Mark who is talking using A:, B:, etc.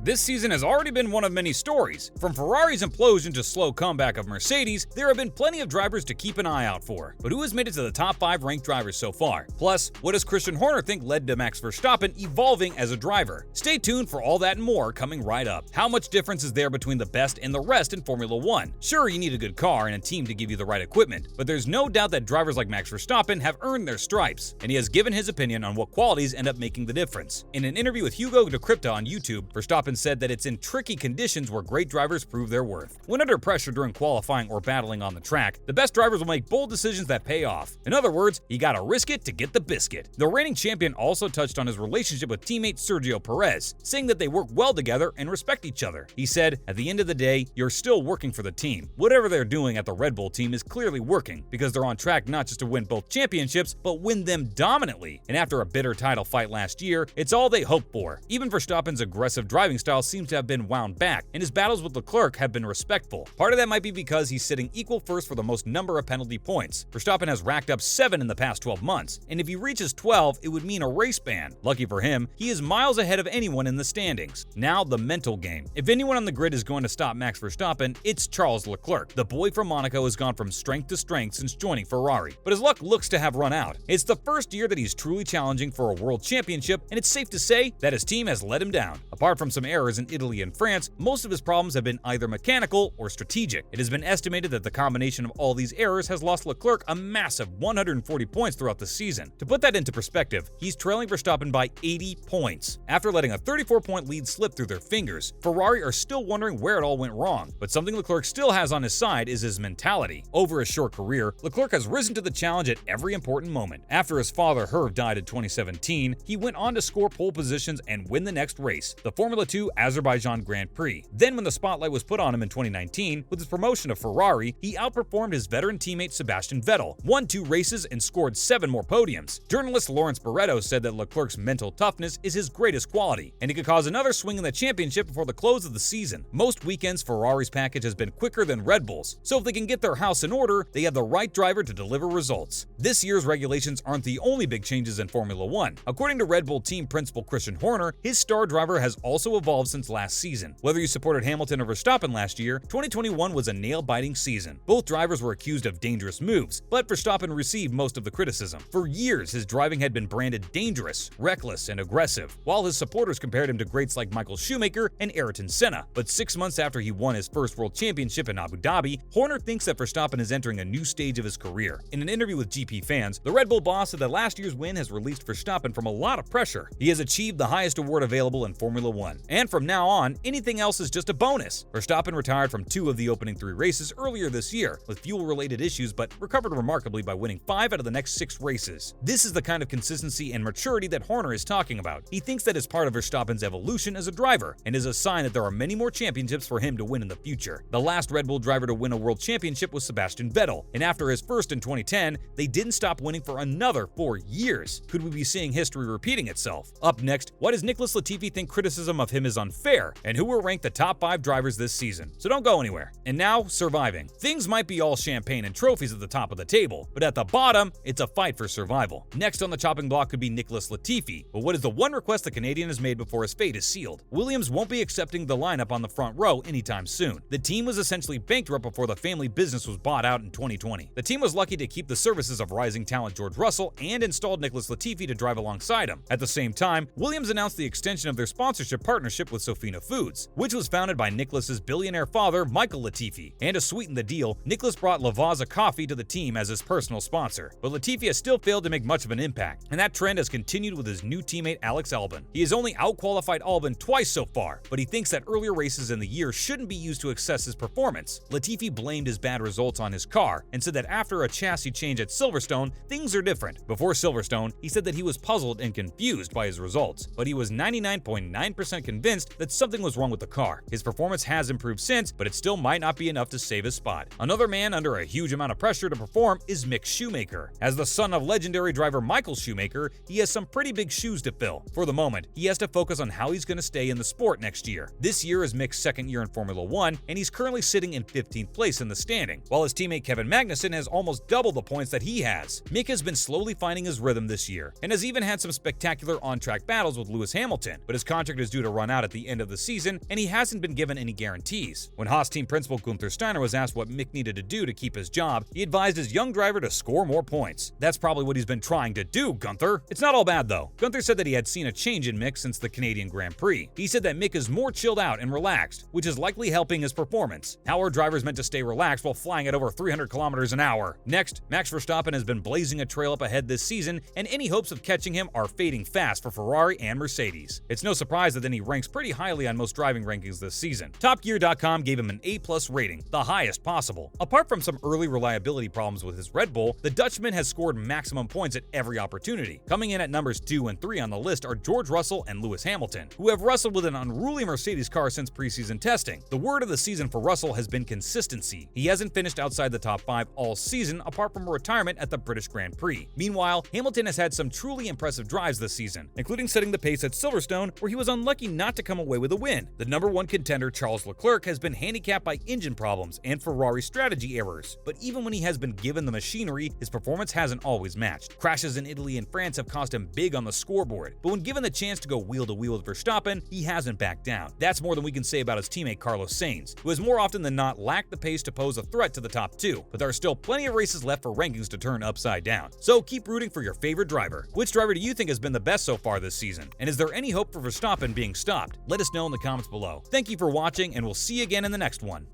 A: This season has already been one of many stories. From Ferrari's implosion to slow comeback of Mercedes, there have been plenty of drivers to keep an eye out for. But who has made it to the top 5 ranked drivers so far? Plus, what does Christian Horner think led to Max Verstappen evolving as a driver? Stay tuned for all that and more coming right up. How much difference is there between the best and the rest in Formula 1? Sure, you need a good car and a team to give you the right equipment, but there's no doubt that drivers like Max Verstappen have earned their stripes, and he has given his opinion on what qualities end up making the difference. In an interview with Hugo de Crypta on YouTube, Verstappen said that it's in tricky conditions where great drivers prove their worth. When under pressure during qualifying or battling on the track, the best drivers will make bold decisions that pay off. In other words, you gotta risk it to get the biscuit. The reigning champion also touched on his relationship with teammate Sergio Perez, saying that they work well together and respect each other. He said, "At the end of the day, you're still working for the team. Whatever they're doing at the Red Bull team is clearly working, because they're on track not just to win both championships, but win them dominantly. And after a bitter title fight last year, it's all they hoped for." Even Verstappen's aggressive driving style seems to have been wound back, and his battles with Leclerc have been respectful. Part of that might be because he's sitting equal first for the most number of penalty points. Verstappen has racked up 7 in the past 12 months, and if he reaches 12, it would mean a race ban. Lucky for him, he is miles ahead of anyone in the standings. Now, the mental game. If anyone on the grid is going to stop Max Verstappen, it's Charles Leclerc. The boy from Monaco has gone from strength to strength since joining Ferrari, but his luck looks to have run out. It's the first year that he's truly challenging for a world championship, and it's safe to say that his team has let him down. Apart from some errors in Italy and France, most of his problems have been either mechanical or strategic. It has been estimated that the combination of all these errors has lost Leclerc a massive 140 points throughout the season. To put that into perspective, he's trailing Verstappen by 80 points. After letting a 34-point lead slip through their fingers, Ferrari are still wondering where it all went wrong. But something Leclerc still has on his side is his mentality. Over his short career, Leclerc has risen to the challenge at every important moment. After his father Hervé died in 2017, he went on to score pole positions and win the next race, the Formula 2 Azerbaijan Grand Prix. Then when the spotlight was put on him in 2019, with his promotion to Ferrari, he outperformed his veteran teammate Sebastian Vettel, won 2 races and scored 7 more podiums. Journalist Lawrence Barretto said that Leclerc's mental toughness is his greatest quality, and he could cause another swing in the championship before the close of the season. Most weekends, Ferrari's package has been quicker than Red Bull's, so if they can get their house in order, they have the right driver to deliver results. This year's regulations aren't the only big changes in Formula 1. According to Red Bull team principal Christian Horner, his star driver has also evolved since last season. Whether you supported Hamilton or Verstappen last year, 2021 was a nail-biting season. Both drivers were accused of dangerous moves, but Verstappen received most of the criticism. For years, his driving had been branded dangerous, reckless, and aggressive, while his supporters compared him to greats like Michael Schumacher and Ayrton Senna. But 6 months after he won his first world championship in Abu Dhabi, Horner thinks that Verstappen is entering a new stage of his career. In an interview with GP fans, the Red Bull boss said that last year's win has released Verstappen from a lot of pressure. He has achieved the highest award available in Formula 1, and from now on, anything else is just a bonus. Verstappen retired from 2 of the opening 3 races earlier this year with fuel-related issues, but recovered remarkably by winning 5 out of the next 6 races. This is the kind of consistency and maturity that Horner is talking about. He thinks that is part of Verstappen's evolution as a driver, and is a sign that there are many more championships for him to win in the future. The last Red Bull driver to win a world championship was Sebastian Vettel, and after his first in 2010, they didn't stop winning for another 4 years. Could we be seeing history repeating itself? Up next, why does Nicholas Latifi think criticism of him is unfair, and who will rank the top 5 drivers this season? So don't go anywhere. And now, surviving. Things might be all champagne and trophies at the top of the table, but at the bottom, it's a fight for survival. Next on the chopping block could be Nicholas Latifi, but what is the one request the Canadian has made before his fate is sealed? Williams won't be accepting the lineup on the front row anytime soon. The team was essentially bankrupt before the family business was bought out in 2020. The team was lucky to keep the services of rising talent George Russell and installed Nicholas Latifi to drive alongside him. At the same time, Williams announced the extension of their sponsorship partnership with Sofina Foods, which was founded by Nicholas's billionaire father, Michael Latifi. And to sweeten the deal, Nicholas brought Lavazza Coffee to the team as his personal sponsor. But Latifi has still failed to make much of an impact, and that trend has continued with his new teammate Alex Albon. He has only outqualified Albon twice so far, but he thinks that earlier races in the year shouldn't be used to assess his performance. Latifi blamed his bad results on his car and said that after a chassis change at Silverstone, things are different. Before Silverstone, he said that he was puzzled and confused by his results, but he was 99.9% convinced that something was wrong with the car. His performance has improved since, but it still might not be enough to save his spot. Another man under a huge amount of pressure to perform is Mick Schumacher. As the son of legendary driver Michael Schumacher, he has some pretty big shoes to fill. For the moment, he has to focus on how he's going to stay in the sport next year. This year is Mick's second year in Formula 1, and he's currently sitting in 15th place in the standing, while his teammate Kevin Magnussen has almost double the points that he has. Mick has been slowly finding his rhythm this year, and has even had some spectacular on-track battles with Lewis Hamilton, but his contract is due to run out at the end of the season, and he hasn't been given any guarantees. When Haas team principal Guenther Steiner was asked what Mick needed to do to keep his job, he advised his young driver to score more points. That's probably what he's been trying to do, Guenther. It's not all bad though. Guenther said that he had seen a change in Mick since the Canadian Grand Prix. He said that Mick is more chilled out and relaxed, which is likely helping his performance. How are drivers meant to stay relaxed while flying at over 300 kilometers an hour? Next, Max Verstappen has been blazing a trail up ahead this season, and any hopes of catching him are fading fast for Ferrari and Mercedes. It's no surprise that then he ranks pretty highly on most driving rankings this season. TopGear.com gave him an A+ rating, the highest possible. Apart from some early reliability problems with his Red Bull, the Dutchman has scored maximum points at every opportunity. Coming in at numbers 2 and 3 on the list are George Russell and Lewis Hamilton, who have wrestled with an unruly Mercedes car since preseason testing. The word of the season for Russell has been consistency. He hasn't finished outside the top 5 all season, apart from a retirement at the British Grand Prix. Meanwhile, Hamilton has had some truly impressive drives this season, including setting the pace at Silverstone, where he was unlucky not to come away with a win. The number 1 contender, Charles Leclerc, has been handicapped by engine problems and Ferrari strategy errors, but even when he has been given the machinery, his performance hasn't always matched. Crashes in Italy and France have cost him big on the scoreboard, but when given the chance to go wheel to wheel with Verstappen, he hasn't backed down. That's more than we can say about his teammate Carlos Sainz, who has more often than not lacked the pace to pose a threat to the top 2, but there are still plenty of races left for rankings to turn upside down. So keep rooting for your favorite driver. Which driver do you think has been the best so far this season? And is there any hope for Verstappen being stopped? Let us know in the comments below. Thank you for watching, and we'll see you again in the next one.